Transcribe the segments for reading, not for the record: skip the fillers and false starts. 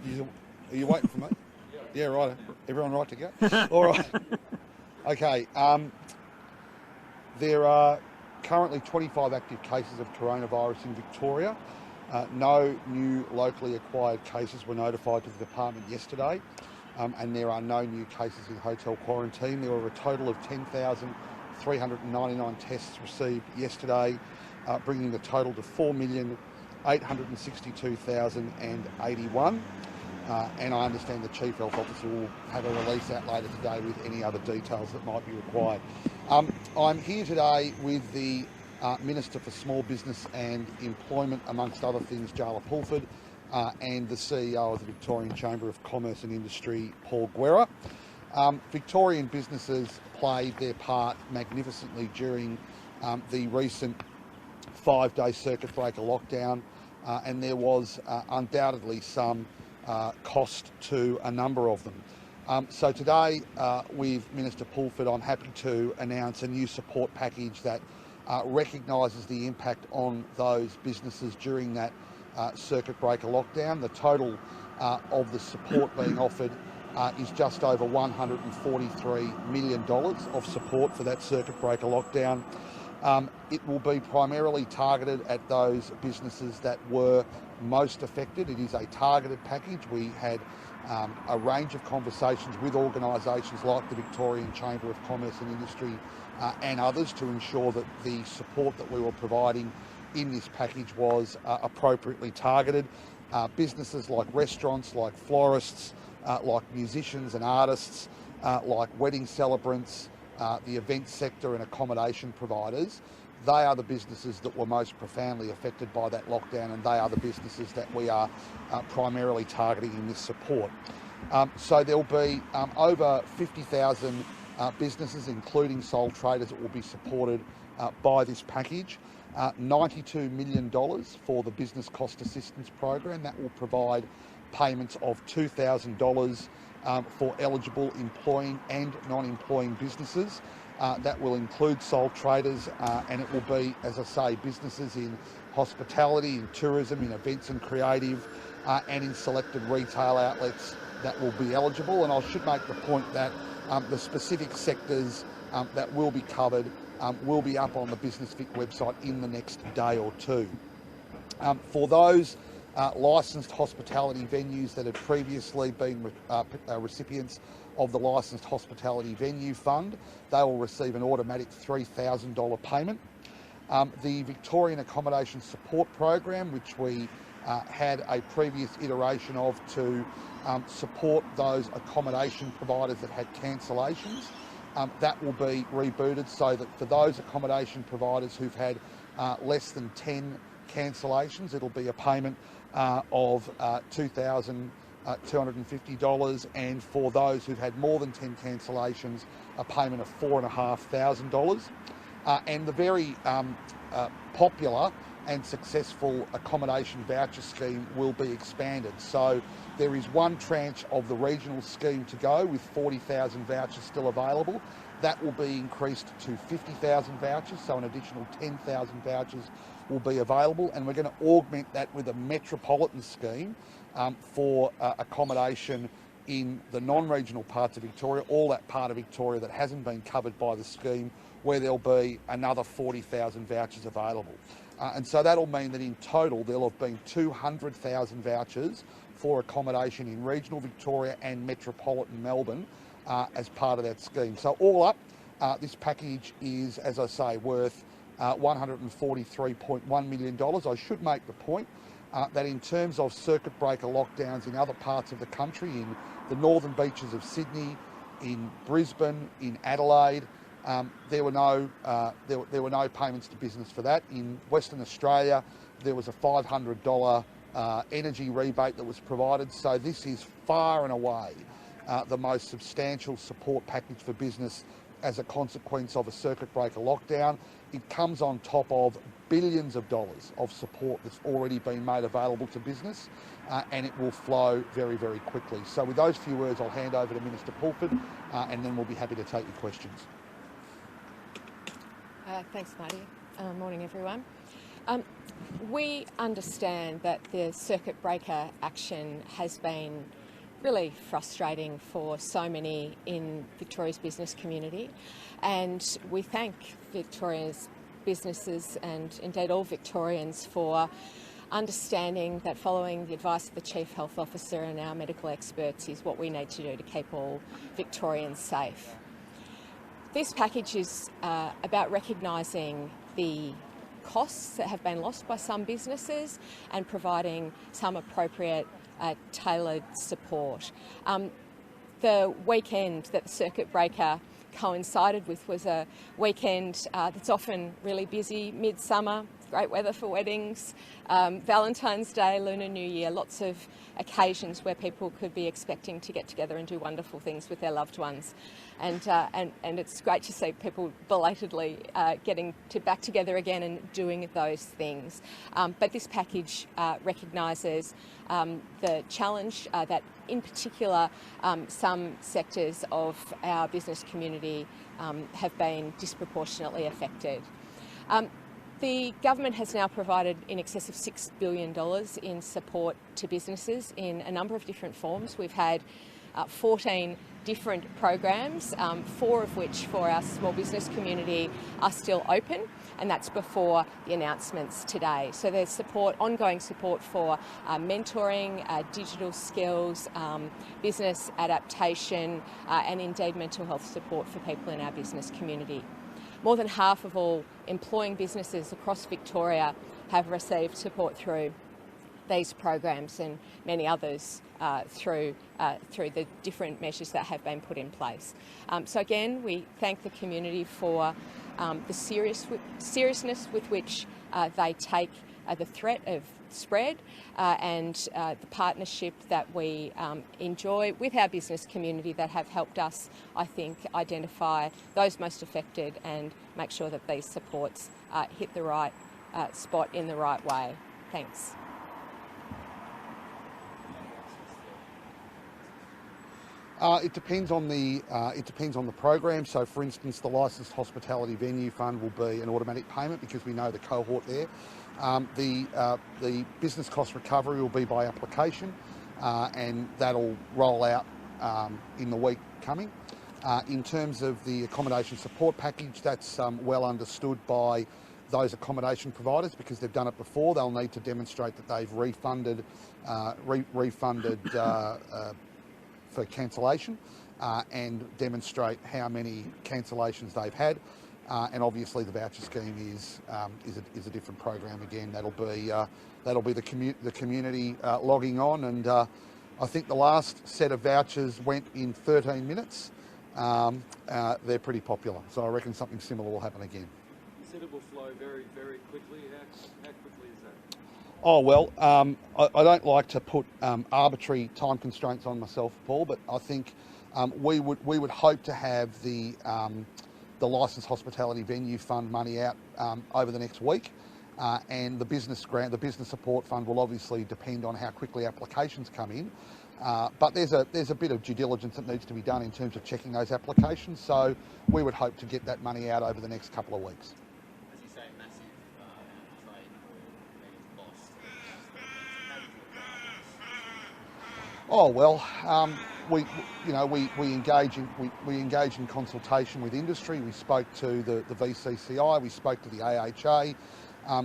Are you waiting for me? Yeah, right. Everyone right to go? All right. Okay. There are currently 25 active cases of coronavirus in Victoria. No new locally acquired cases were notified to the department yesterday, and there are no new cases in hotel quarantine. There were a total of 10,399 tests received yesterday, bringing the total to 4,862,081. And I understand the Chief Health Officer will have a release out later today with any other details that might be required. I'm here today with the Minister for Small Business and Employment, amongst other things, Jala Pulford, and the CEO of the Victorian Chamber of Commerce and Industry, Paul Guerra. Victorian businesses played their part magnificently during the recent 5-day circuit breaker lockdown, and there was undoubtedly some cost to a number of them. So today with Minister Pulford, I'm happy to announce a new support package that recognises the impact on those businesses during that circuit breaker lockdown. The total of the support being offered is just over $143 million of support for that circuit breaker lockdown. It will be primarily targeted at those businesses that were most affected. It is a targeted package. We had a range of conversations with organisations like the Victorian Chamber of Commerce and Industry and others to ensure that the support that we were providing in this package was appropriately targeted. Businesses like restaurants, like florists, like musicians and artists, like wedding celebrants, the event sector and accommodation providers, they are the businesses that were most profoundly affected by that lockdown, and they are the businesses that we are primarily targeting in this support. So there will be over 50,000 businesses, including sole traders, that will be supported by this package. $92 million for the Business Cost Assistance Program. That will provide payments of $2,000 for eligible employing and non-employing businesses. That will include sole traders, and it will be, as I say, businesses in hospitality, in tourism, in events and creative, and in selected retail outlets that will be eligible. And I should make the point that the specific sectors that will be covered will be up on the Business Vic website in the next day or two. For those licensed hospitality venues that had previously been recipients of the Licensed Hospitality Venue Fund, they will receive an automatic $3,000 payment. The Victorian Accommodation Support Program, which we had a previous iteration of to support those accommodation providers that had cancellations, that will be rebooted so that for those accommodation providers who've had less than 10 cancellations, it'll be a payment of $2,250, and for those who've had more than 10 cancellations, a payment of $4,500. And the very popular and successful accommodation voucher scheme will be expanded. So there is one tranche of the regional scheme to go with 40,000 vouchers still available. That will be increased to 50,000 vouchers, so an additional 10,000 vouchers will be available, and we're going to augment that with a metropolitan scheme for accommodation in the non-regional parts of Victoria, all that part of Victoria that hasn't been covered by the scheme, where there'll be another 40,000 vouchers available. And so that'll mean that in total there'll have been 200,000 vouchers for accommodation in regional Victoria and metropolitan Melbourne as part of that scheme. So all up, this package is, as I say, worth $143.1 million. I should make the point that in terms of circuit breaker lockdowns in other parts of the country, in the northern beaches of Sydney, in Brisbane, in Adelaide, there were no payments to business for that. In Western Australia, there was a $500 energy rebate that was provided. So this is far and away the most substantial support package for business as a consequence of a circuit breaker lockdown. It comes on top of billions of dollars of support that's already been made available to business, and it will flow very, very quickly. So with those few words, I'll hand over to Minister Pulford, and then we'll be happy to take your questions. Thanks, Marty. Morning, everyone. We understand that the circuit breaker action has been really frustrating for so many in Victoria's business community, and we thank Victoria's businesses and indeed all Victorians for understanding that following the advice of the Chief Health Officer and our medical experts is what we need to do to keep all Victorians safe. This package is about recognising the costs that have been lost by some businesses and providing some appropriate tailored support. The weekend that the circuit breaker coincided with was a weekend that's often really busy, midsummer, great weather for weddings, Valentine's Day, Lunar New Year, lots of occasions where people could be expecting to get together and do wonderful things with their loved ones. And it's great to see people belatedly getting back together again and doing those things. But this package recognises the challenge that in particular some sectors of our business community have been disproportionately affected. The government has now provided in excess of $6 billion in support to businesses in a number of different forms. We've had 14 different programs, 4 of which for our small business community are still open, and that's before the announcements today. So there's support, ongoing support for mentoring, digital skills, business adaptation, and indeed mental health support for people in our business community. More than half of all employing businesses across Victoria have received support through these programs, and many others through the different measures that have been put in place. So again, we thank the community for the seriousness with which they take the threat of spread and the partnership that we enjoy with our business community that have helped us, I think, identify those most affected and make sure that these supports hit the right spot in the right way. Thanks. It depends on the program. So, for instance, the Licensed Hospitality Venue Fund will be an automatic payment because we know the cohort there. The business cost recovery will be by application, and that'll roll out in the week coming. In terms of the accommodation support package, that's well understood by those accommodation providers because they've done it before. They'll need to demonstrate that they've refunded for cancellation and demonstrate how many cancellations they've had. And obviously the voucher scheme is a different program again. That'll be the community logging on, and I think the last set of vouchers went in 13 minutes. They're pretty popular, so I reckon something similar will happen again. You said it will flow very, very quickly. How quickly is that? Oh well, I don't like to put arbitrary time constraints on myself, Paul, but I think we would hope to have the Licensed Hospitality Venue Fund money out over the next week, and the business support fund will obviously depend on how quickly applications come in. But there's a bit of due diligence that needs to be done in terms of checking those applications. So we would hope to get that money out over the next couple of weeks. As you say, massive trade or lost. Oh well, we engage in consultation with industry. We spoke to the VCCI. We spoke to the AHA.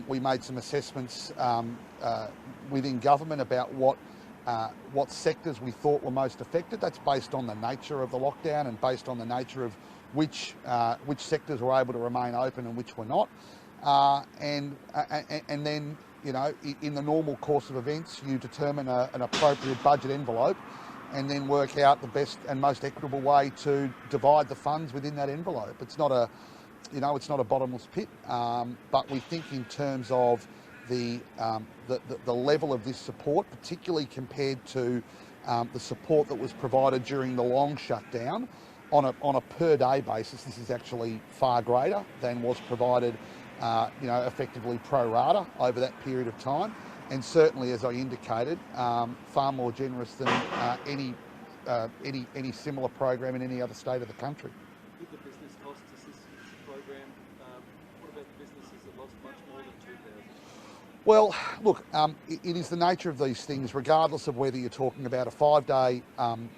We made some assessments within government about what sectors we thought were most affected. That's based on the nature of the lockdown and based on the nature of which sectors were able to remain open and which were not. And then, in the normal course of events, you determine an appropriate budget envelope and then work out the best and most equitable way to divide the funds within that envelope. It's not a bottomless pit, but we think in terms of the level of this support, particularly compared to the support that was provided during the long shutdown, on a per day basis, this is actually far greater than was provided, effectively pro rata over that period of time, and certainly, as I indicated, far more generous than any similar program in any other state of the country. With the business cost assistance program, what about the businesses that lost much more than $2,000? Well, look, it is the nature of these things, regardless of whether you're talking about a 5-day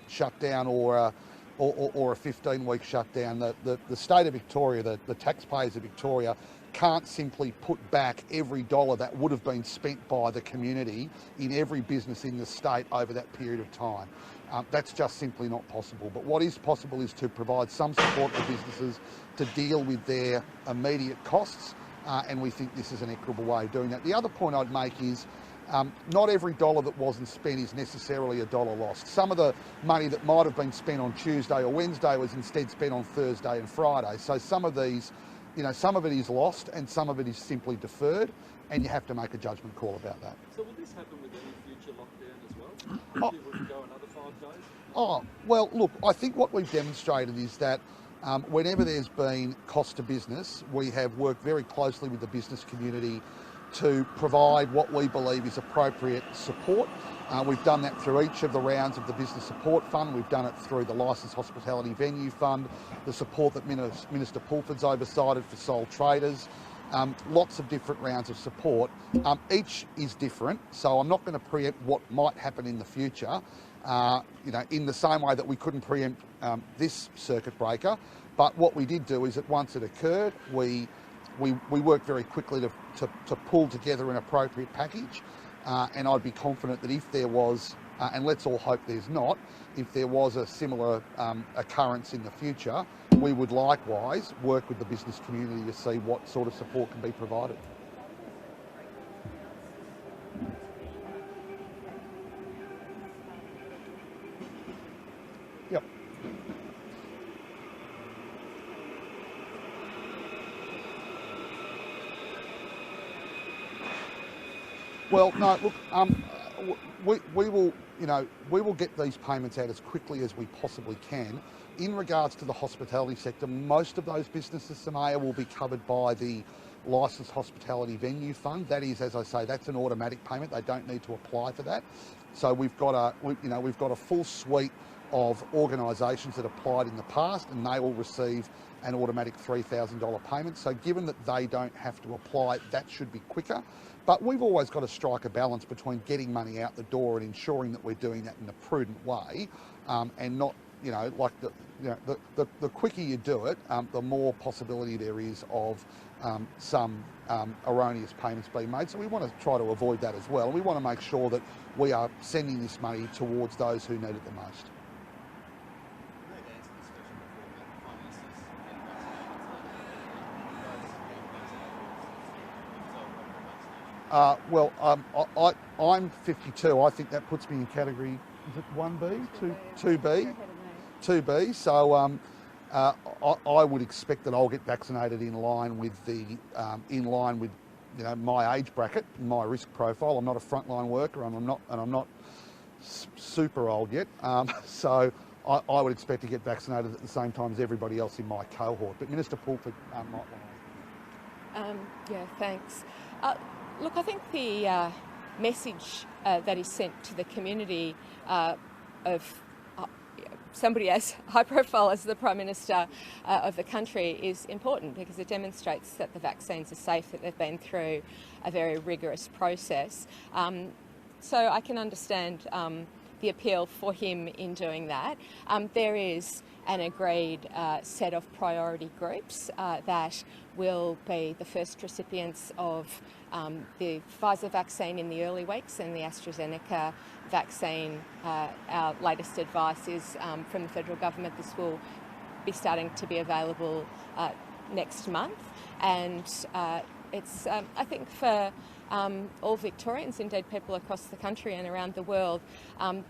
shutdown or a 15-week shutdown. The state of Victoria, the taxpayers of Victoria, can't simply put back every dollar that would have been spent by the community in every business in the state over that period of time. That's just simply not possible. But what is possible is to provide some support to businesses to deal with their immediate costs. And we think this is an equitable way of doing that. The other point I'd make is not every dollar that wasn't spent is necessarily a dollar lost. Some of the money that might have been spent on Tuesday or Wednesday was instead spent on Thursday and Friday. So some of these, some of it is lost and some of it is simply deferred, and you have to make a judgment call about that. So will this happen with any future lockdown as well? People would go another 5 days? Oh, well, look, I think what we've demonstrated is that whenever there's been cost to business, we have worked very closely with the business community to provide what we believe is appropriate support. We've done that through each of the rounds of the Business Support Fund. We've done it through the Licensed Hospitality Venue Fund, the support that Minister Pulford's oversighted for sole traders. Lots of different rounds of support. Each is different, so I'm not going to preempt what might happen in the future. In the same way that we couldn't preempt this circuit breaker. But what we did do is that once it occurred, we worked very quickly to pull together an appropriate package. And I'd be confident that if there was, and let's all hope there's not, if there was a similar occurrence in the future, we would likewise work with the business community to see what sort of support can be provided. Yep. Well, no, look, we will get these payments out as quickly as we possibly can. In regards to the hospitality sector, most of those businesses, Samaya, will be covered by the Licensed Hospitality Venue Fund. That is, as I say, that's an automatic payment. They don't need to apply for that. So we've got a full suite of organisations that applied in the past, and they will receive an automatic $3,000 payment. So given that they don't have to apply, that should be quicker. But we've always got to strike a balance between getting money out the door and ensuring that we're doing that in a prudent way, and not, the quicker you do it, the more possibility there is of some erroneous payments being made. So we want to try to avoid that as well. And we want to make sure that we are sending this money towards those who need it the most. I'm 52. I think that puts me in category, is it 1B, 2B? 2B. So I would expect that I'll get vaccinated in line with my age bracket, my risk profile. I'm not a frontline worker, and I'm not super old yet. So I would expect to get vaccinated at the same time as everybody else in my cohort. But Minister Pulford might want to. Yeah, thanks. Look, I think the message that is sent to the community of somebody as high profile as the Prime Minister of the country is important, because it demonstrates that the vaccines are safe, that they've been through a very rigorous process. So I can understand the appeal for him in doing that. There is an agreed set of priority groups that will be the first recipients of the Pfizer vaccine in the early weeks, and the AstraZeneca vaccine. Our latest advice is from the federal government, this will be starting to be available next month, and it's I think for all Victorians, indeed people across the country and around the world,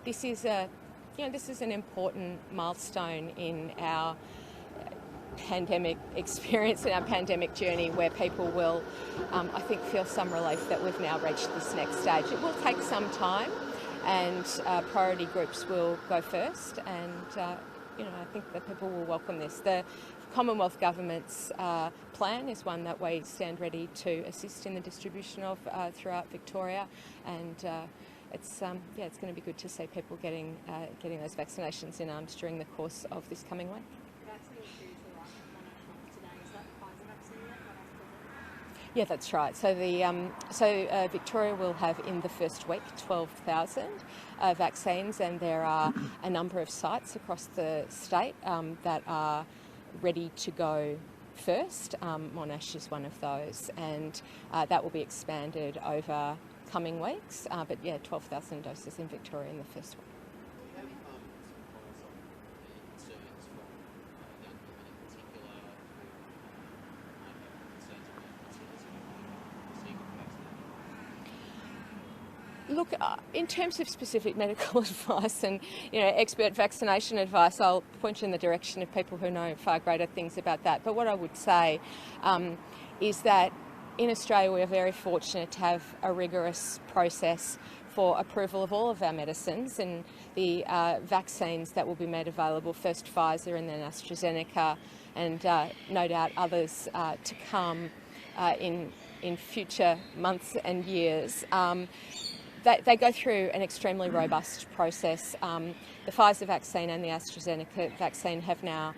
this is an important milestone in our pandemic experience and our pandemic journey, where people will, I think, feel some relief that we've now reached this next stage. It will take some time, and priority groups will go first, and I think that people will welcome this. The Commonwealth Government's plan is one that we stand ready to assist in the distribution of throughout Victoria, and it's going to be good to see people getting those vaccinations in arms during the course of this coming week. Yeah, that's right. So Victoria will have in the first week 12,000 vaccines, and there are a number of sites across the state that are ready to go first. Monash is one of those, and that will be expanded over coming weeks. But yeah, 12,000 doses in Victoria in the first week. Look, in terms of specific medical advice and expert vaccination advice, I'll point you in the direction of people who know far greater things about that. But what I would say is that in Australia we are very fortunate to have a rigorous process for approval of all of our medicines, and the vaccines that will be made available, first Pfizer and then AstraZeneca, and no doubt others to come in future months and years. They go through an extremely robust process. The Pfizer vaccine and the AstraZeneca vaccine have now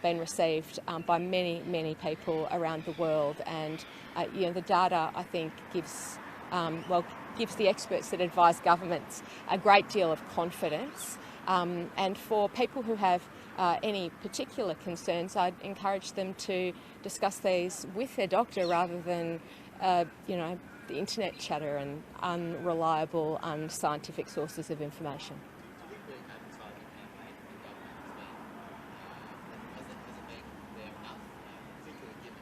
been received by many, many people around the world, and the data, I think, gives the experts that advise governments a great deal of confidence. And for people who have any particular concerns, I'd encourage them to discuss these with their doctor rather than, the internet chatter and unreliable, unscientific sources of information. Do you think the advertising campaign from the government has it been there enough, particularly given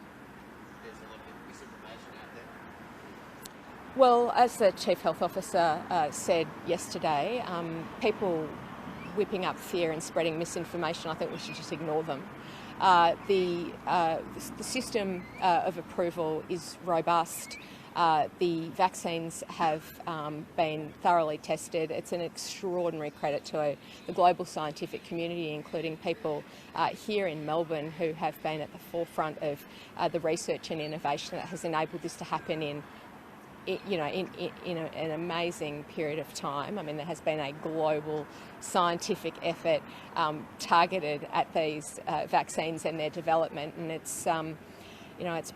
there's a lot of misinformation out there? Well, as the Chief Health Officer said yesterday, people whipping up fear and spreading misinformation, I think we should just ignore them. The system of approval is robust. The vaccines have been thoroughly tested. It's an extraordinary credit to the global scientific community, including people here in Melbourne who have been at the forefront of the research and innovation that has enabled this to happen in an amazing period of time. I mean, there has been a global scientific effort targeted at these vaccines and their development, and it's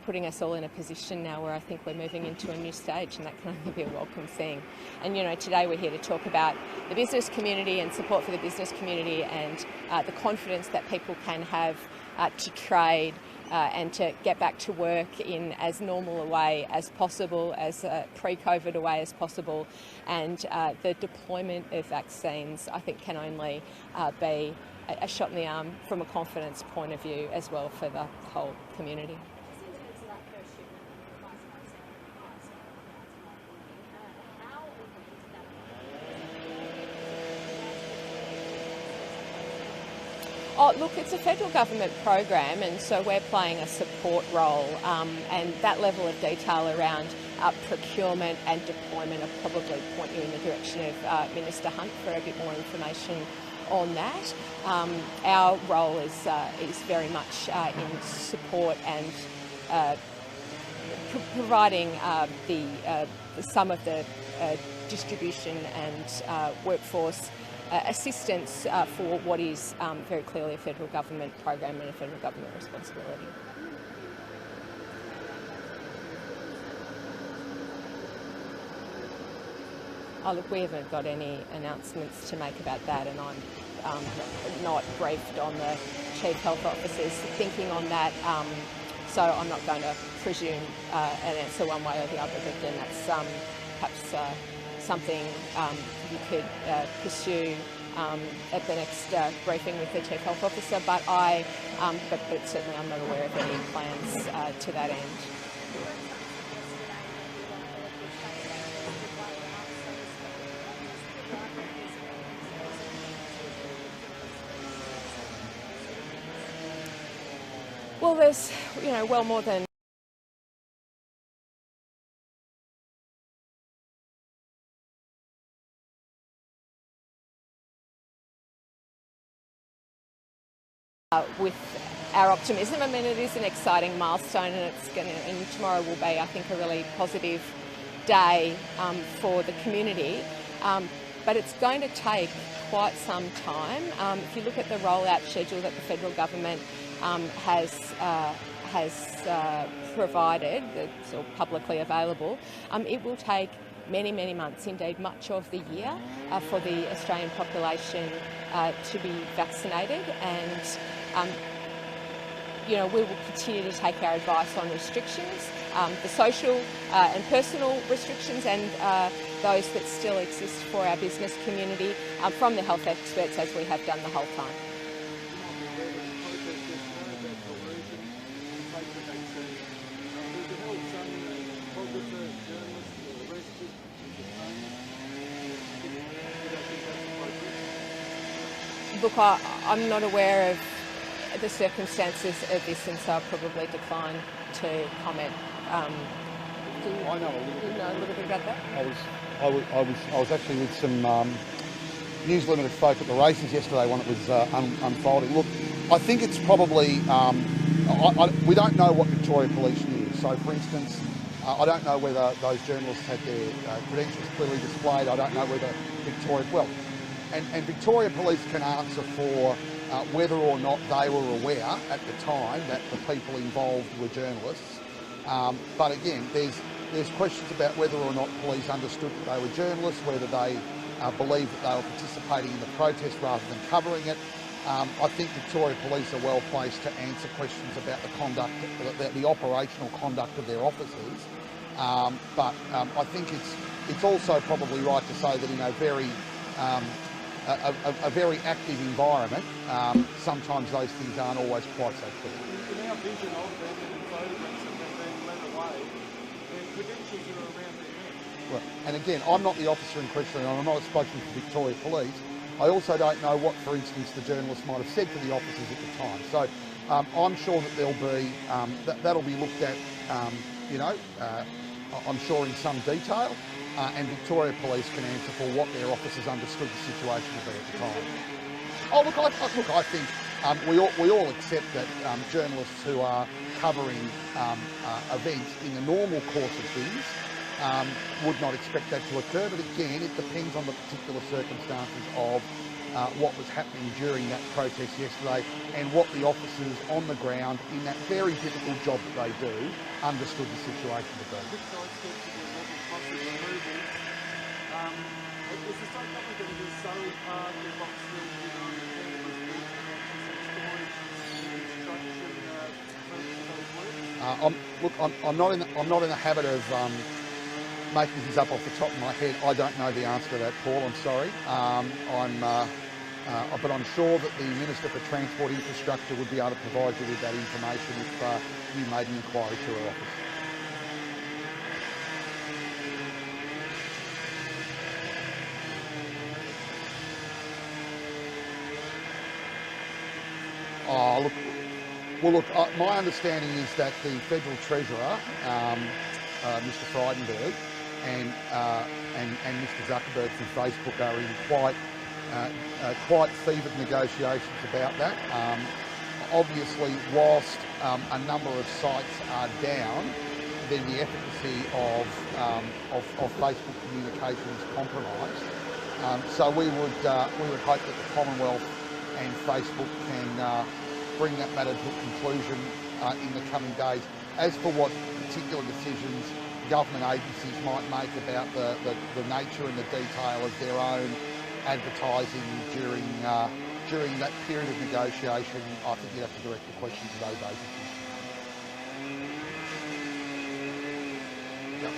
putting us all in a position now where I think we're moving into a new stage, and that can only be a welcome thing. And today we're here to talk about the business community and support for the business community, and the confidence that people can have to trade and to get back to work in as normal a way as possible, as pre-COVID a way as possible. And the deployment of vaccines, I think, can only be a shot in the arm from a confidence point of view as well for the whole community. Oh, look, it's a federal government program, and so we're playing a support role, and that level of detail around procurement and deployment, I'll probably point you in the direction of Minister Hunt for a bit more information on that. Our role is very much in support and providing some of the distribution and workforce assistance for what is very clearly a federal government program and a federal government responsibility. Oh, look, we haven't got any announcements to make about that, and I'm not briefed on the Chief Health Officer's thinking on that, so I'm not going to presume an answer one way or the other, but then that's perhaps something you could pursue at the next briefing with the Chief Health Officer, but certainly I'm not aware of any plans to that end. Well, there's well more than with our optimism. I mean, it is an exciting milestone, and tomorrow will be, I think, a really positive day for the community. But it's going to take quite some time. If you look at the rollout schedule that the federal government has provided, that's all publicly available, it will take many, many months, indeed much of the year, for the Australian population to be vaccinated, and we will continue to take our advice on restrictions, the social and personal restrictions, and those that still exist for our business community from the health experts, as we have done the whole time. Look, I'm not aware of the circumstances of this, and so I'll probably decline to comment. Do you I know a little bit about that? I was actually with some News Limited folk at the races yesterday when it was unfolding. Look, I think it's probably we don't know what Victoria Police knew. So, for instance, I don't know whether those journalists had their credentials clearly displayed. I don't know whether And Victoria Police can answer for whether or not they were aware at the time that the people involved were journalists. But again, there's questions about whether or not police understood that they were journalists, whether they believed that they were participating in the protest rather than covering it. I think Victoria Police are well placed to answer questions about the conduct, the operational conduct of their officers. But I think it's also probably right to say that in a very active environment, sometimes those things aren't always quite so clear. In our vision of them and photographs of them being led away, their credentials are around their neck. Well, and again, I'm not the officer in question, and I'm not a spokesman for Victoria Police. I also don't know what, for instance, the journalist might have said to the officers at the time. So I'm sure that there'll be that'll be looked at, I'm sure in some detail. And Victoria Police can answer for what their officers understood the situation to be at the time. Oh, look, I think we all accept that journalists who are covering events in the normal course of things would not expect that to occur. But again, it depends on the particular circumstances of what was happening during that protest yesterday and what the officers on the ground in that very difficult job that they do understood the situation to be. Is the state government going to do Surrey Park, their box I'm not in the habit of making things up off the top of my head. I don't know the answer to that, Paul. I'm sorry. But I'm sure that the Minister for Transport Infrastructure would be able to provide you with that information if you made an inquiry to her office. My understanding is that the Federal Treasurer, Mr. Frydenberg, and Mr. Zuckerberg from Facebook are in quite fevered negotiations about that. Obviously, whilst a number of sites are down, then the efficacy of Facebook communication is compromised. So we would hope that the Commonwealth and Facebook can bring that matter to a conclusion in the coming days. As for what particular decisions government agencies might make about the nature and the detail of their own advertising during that period of negotiation, I think you have to direct the question to those agencies. Yep.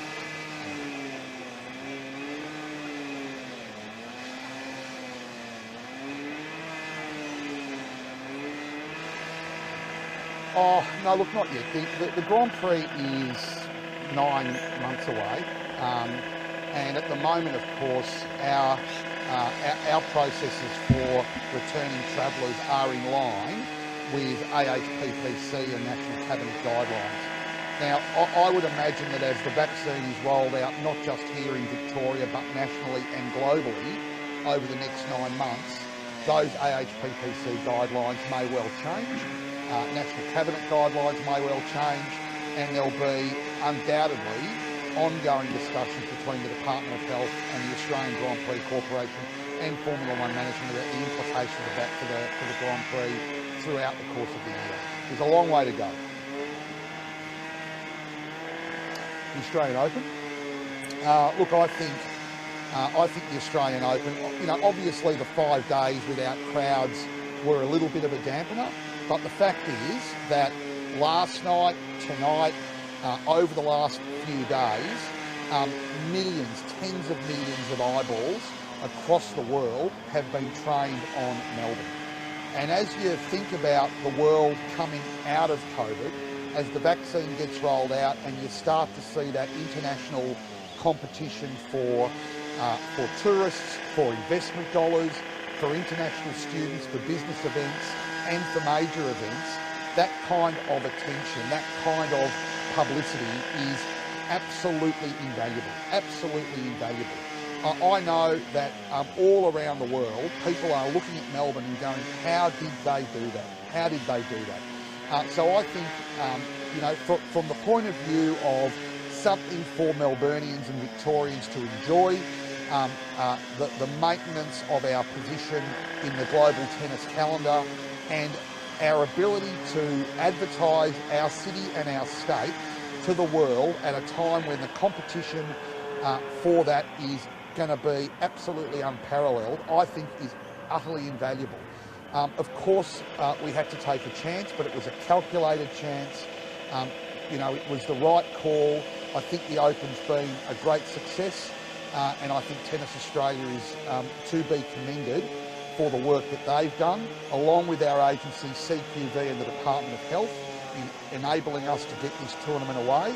Oh, no, look, not yet. The Grand Prix is 9 months away, and at the moment, of course, our processes for returning travellers are in line with AHPPC and National Cabinet guidelines. Now, I would imagine that as the vaccine is rolled out, not just here in Victoria, but nationally and globally over the next 9 months, those AHPPC guidelines may well change. National Cabinet guidelines may well change, and there'll be undoubtedly ongoing discussions between the Department of Health and the Australian Grand Prix Corporation and Formula One management about the implications of that for the Grand Prix throughout the course of the year. There's a long way to go. the Australian Open. Look, I think the Australian Open, you know, obviously the 5 days without crowds were a little bit of a dampener, but the fact is that last night, tonight, over the last few days, millions, tens of millions of eyeballs across the world have been trained on Melbourne. And as you think about the world coming out of COVID, as the vaccine gets rolled out and you start to see that international competition for tourists, for investment dollars, for international students, for business events and for major events, that kind of attention, that kind of publicity is absolutely invaluable, absolutely invaluable. I know that all around the world, people are looking at Melbourne and going, how did they do that? How did they do that? So I think, you know, from the point of view of something for Melburnians and Victorians to enjoy, the maintenance of our position in the global tennis calendar and our ability to advertise our city and our state to the world at a time when the competition for that is going to be absolutely unparalleled, I think is utterly invaluable. Of course, we had to take a chance, but it was a calculated chance. You know, it was the right call. I think the Open's been a great success, and I think Tennis Australia is to be commended for the work that they've done, along with our agency CQV and the Department of Health, in enabling us to get this tournament away.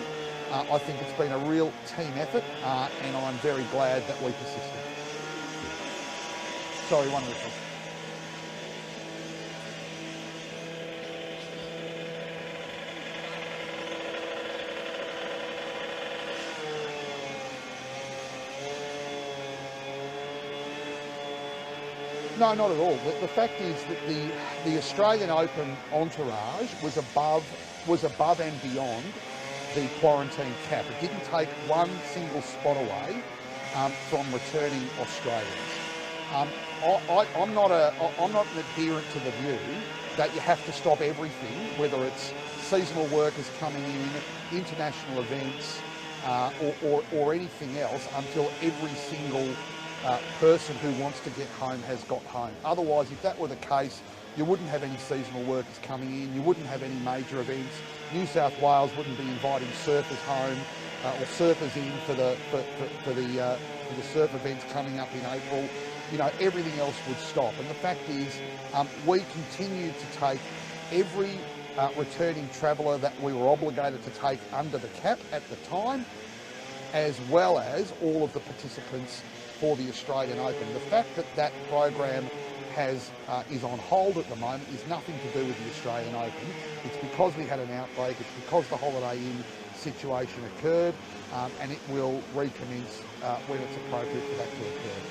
I think it's been a real team effort, and I'm very glad that we persisted. Sorry, one more. No, not at all. The fact is that the Australian Open entourage was above and beyond the quarantine cap. It didn't take one single spot away from returning Australians. I'm not an adherent to the view that you have to stop everything, whether it's seasonal workers coming in, international events, or anything else, until every single person who wants to get home has got home. Otherwise, if that were the case, you wouldn't have any seasonal workers coming in, you wouldn't have any major events. New South Wales wouldn't be inviting surfers home or surfers in for the surf events coming up in April. You know, everything else would stop. And the fact is, we continued to take every returning traveller that we were obligated to take under the cap at the time, as well as all of the participants for the Australian Open. The fact that that program is on hold at the moment is nothing to do with the Australian Open. It's because we had an outbreak, it's because the Holiday Inn situation occurred, and it will recommence when it's appropriate for that to occur.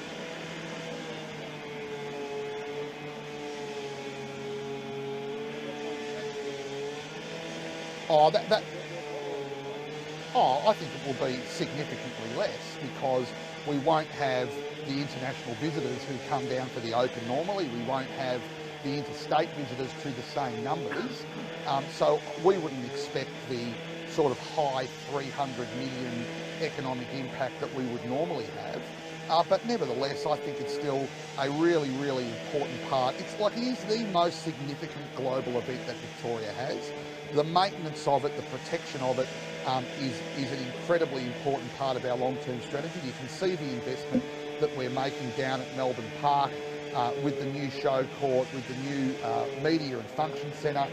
I think it will be significantly less, because we won't have the international visitors who come down for the Open normally. We won't have the interstate visitors to the same numbers. So we wouldn't expect the sort of high 300 million economic impact that we would normally have. But nevertheless, I think it's still a really, really important part. It's like, it is the most significant global event that Victoria has. The maintenance of it, the protection of it, is an incredibly important part of our long-term strategy. You can see the investment that we're making down at Melbourne Park with the new show court, with the new media and function centre.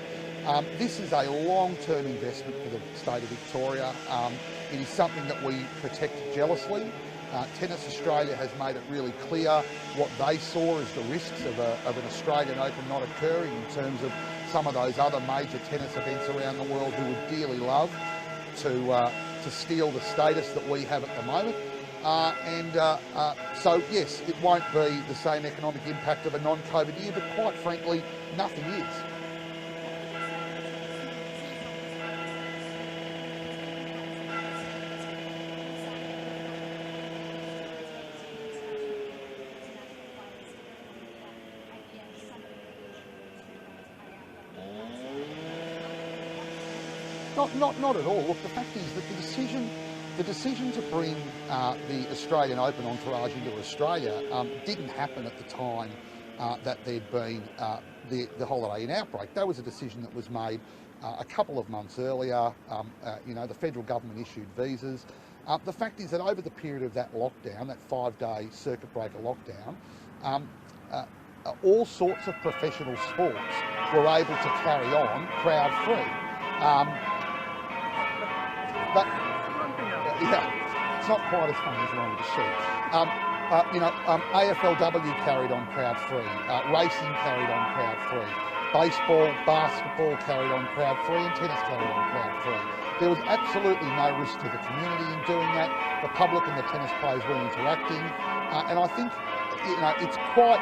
This is a long-term investment for the state of Victoria. It is something that we protect jealously. Tennis Australia has made it really clear what they saw as the risks of an Australian Open not occurring, in terms of some of those other major tennis events around the world who would dearly love to steal the status that we have at the moment. So yes, it won't be the same economic impact of a non-COVID year, but quite frankly, nothing is. Not at all. Look, the fact is that the decision The decision to bring the Australian Open entourage into Australia didn't happen at the time that there'd been the Holiday Inn outbreak. That was a decision that was made a couple of months earlier. You know, the federal government issued visas. The fact is that over the period of that lockdown, that 5-day circuit breaker lockdown, all sorts of professional sports were able to carry on crowd-free. But yeah, it's not quite as funny as I wanted to shoot. You know, AFLW carried on crowd-free, racing carried on crowd-free, baseball, basketball carried on crowd-free, and tennis carried on crowd-free. There was absolutely no risk to the community in doing that. The public and the tennis players weren't interacting, and I think, you know, it's quite,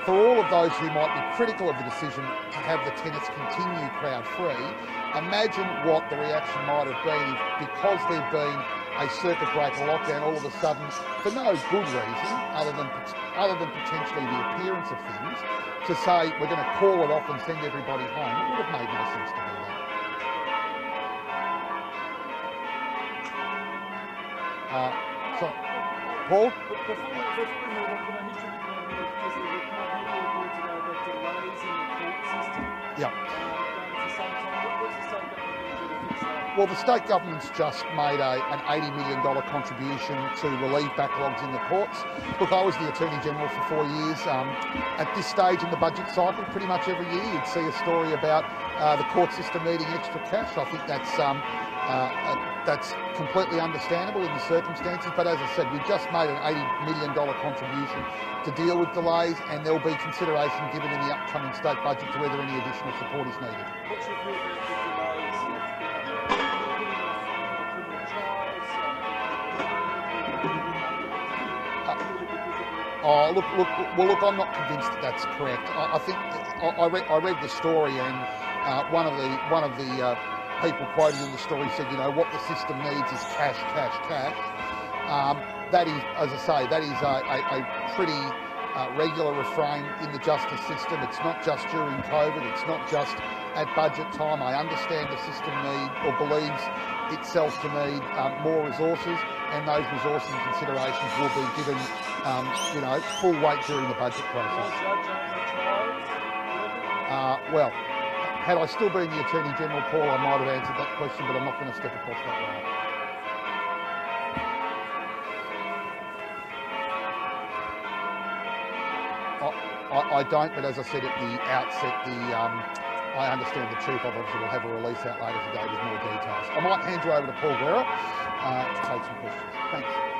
for all of those who might be critical of the decision to have the tennis continue crowd-free, imagine what the reaction might have been if, because there'd been a circuit breaker lockdown all of a sudden, for no good reason other than potentially the appearance of things, to say we're going to call it off and send everybody home. It would have made no sense to do that. So, Paul? Before we move on, can I just because we've had media reports about the delays in the court system. Yeah. Going for some time. What's the state government going to do to fix that? Well, the state government's just made an $80 million contribution to relieve backlogs in the courts. Look, I was the Attorney General for 4 years. At this stage in the budget cycle, pretty much every year you'd see a story about the court system needing extra cash. I think that's completely understandable in the circumstances, but as I said, we've just made an $80 million contribution to deal with delays, and there'll be consideration given in the upcoming state budget to whether any additional support is needed. What's your view about the delays of putting off criminal trials? Oh, look, I'm not convinced that that's correct. I think I read the story, and one of the people quoted in the story said, you know, what the system needs is cash, cash, cash. That is, as I say, that is a pretty regular refrain in the justice system. It's not just during COVID, it's not just at budget time. I understand the system believes itself to need more resources, and those resources and considerations will be given, you know, full weight during the budget process. Well, had I still been the Attorney General, Paul, I might have answered that question, but I'm not going to step across that line. I don't, but as I said at the outset, I understand the Chief Officer will have a release out later today with more details. I might hand you over to Paul Guerra to take some questions. Thanks.